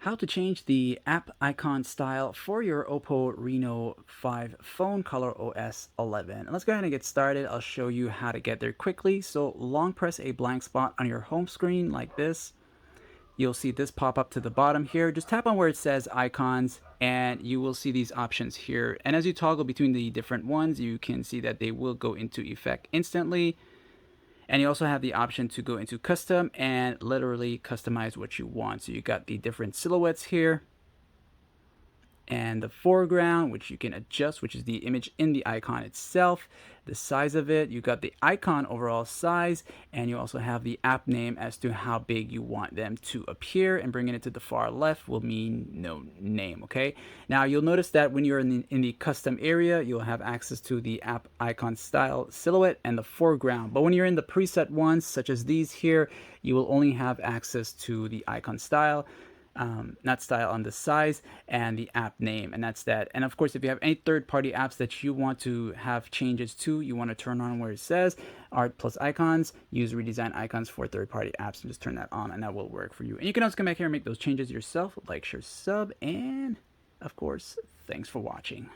How to change the app icon style for your Oppo Reno 5 phone color OS 11. Let's go ahead and get started. I'll show you how to get there quickly. So long press a blank spot on your home screen like this. You'll see this pop up to the bottom here. Just tap on where it says icons and you will see these options here. And as you toggle between the different ones, you can see that they will go into effect instantly. And you also have the option to go into custom and literally customize what you want. So you got the different silhouettes here and the foreground, which you can adjust, which is the image in the icon itself, the size of it. You got the icon overall size, and you also have the app name as to how big you want them to appear, and bringing it to the far left will mean no name. Okay, now you'll notice that when you're in the custom area, you'll have access to the app icon style, silhouette, and the foreground. But when you're in the preset ones, such as these here, you will only have access to the icon style, not style, on the size, and the app name, and that's that. And of course, if you have any third-party apps that you want to have changes to, you want to turn on where it says art plus icons, use redesign icons for third-party apps, and just turn that on, and that will work for you. And you can also come back here and make those changes yourself. Like, share, sub, and of course, thanks for watching.